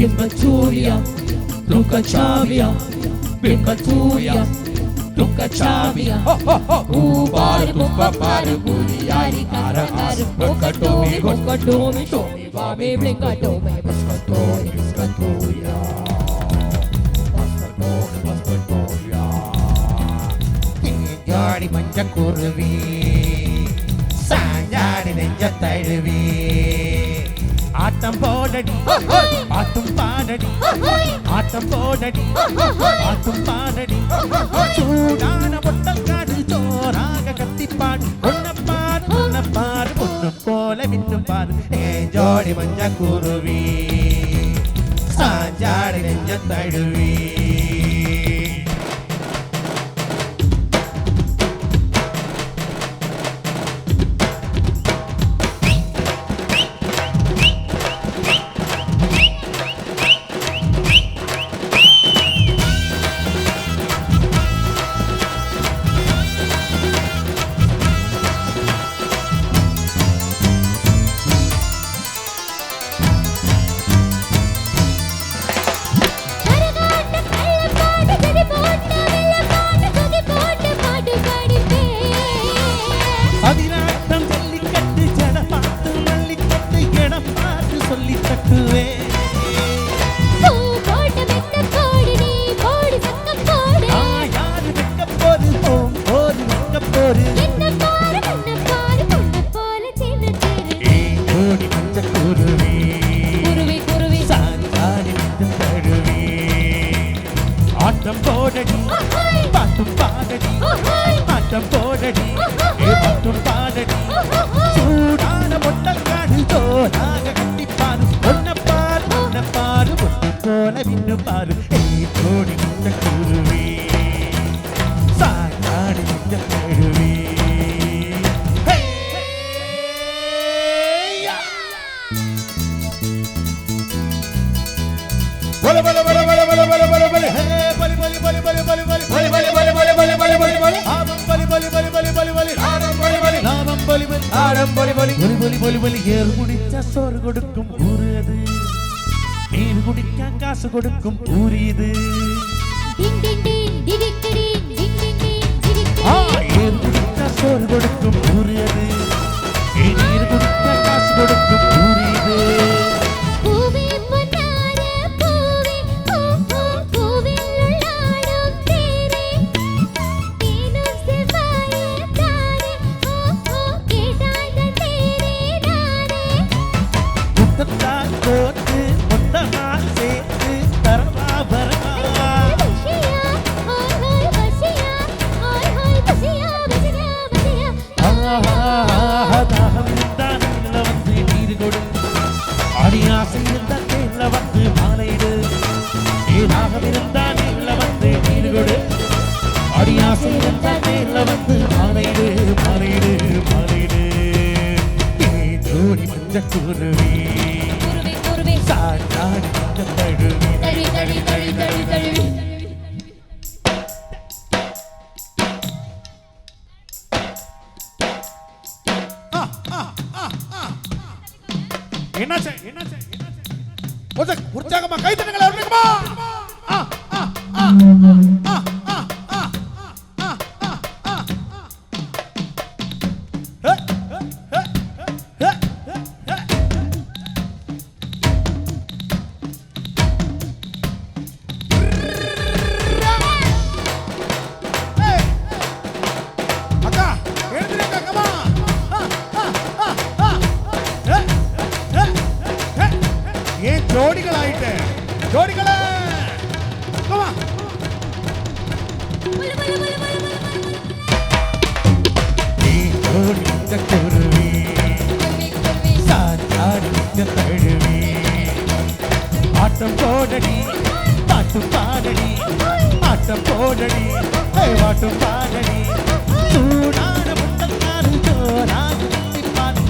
bimba tuya, Luca Chavia, bimba tuya, Luca Chavia. Ubar bumba bar buliyari ara as, bukatomi, shomi babe blikatomi, bukatomi, bukatoya, bukatoya. Jari manja kurvi, sanjari nenja taiduvi. ஆட்டம் போடடி பாட்டும் பாடடி ஆட்டம் போடடி பாட்டும் பாடடி சூடான பொட்டக்காடு ஜோராக கத்திப்பாடு பொன்னப்பாடு பொண்ணு போல மின்னும் பாரு ஏ ஜோடி மஞ்ச குருவி சாஞ்சாடி நெஞ்ச தழுவி ஆட்டம் போடடி பாட்டும் பாடடி ஆட்டம் போடடி பாட்டும் பாடடி சூடான பொட்டக்காடு ஜோராக கட்டிப்பாரு பொன்னப்பாரு பொன்னப்பாரு பொண்ணு போல மின்னு பாரு ஜோடி முந்த குருவி சாடி முந்த குருவி bole bole bole bole bole bole bole bole hey bole bole bole bole bole bole bole bole bole bole bole bole bole bole aram bole bole bole bole bole bole aram bole bole aram bole bole aram bole bole bole bole bole ஏறு குடிச்சா சோறு கொடுக்கும் ஊரு அது நீர் குடிச்சா காசு கொடுக்கும் ஊரு இது டிங் டிங் டிங் டிடிக்கடி டிங் டிங் டிங் டிடிக்கடி ஏறு குடிச்சா சோறு கொடுக்கும் ஊரு அது நீர் குடிச்சா காசு கொடுக்கும் ஊரு இது உற்சாகமா கை தட்டுங்களா இருக்குமா ஜோடிகளே come on நீ ஜோடி இந்த குருவி சாஞ்சாடி இந்த தழுவி ஆட்டம் போடடி பாட்டும் பாடடி ஆட்டம் போடடி பாட்டும் பாடடி சூடான முட்டக்காரு ஜோராக கட்டிப்பாரு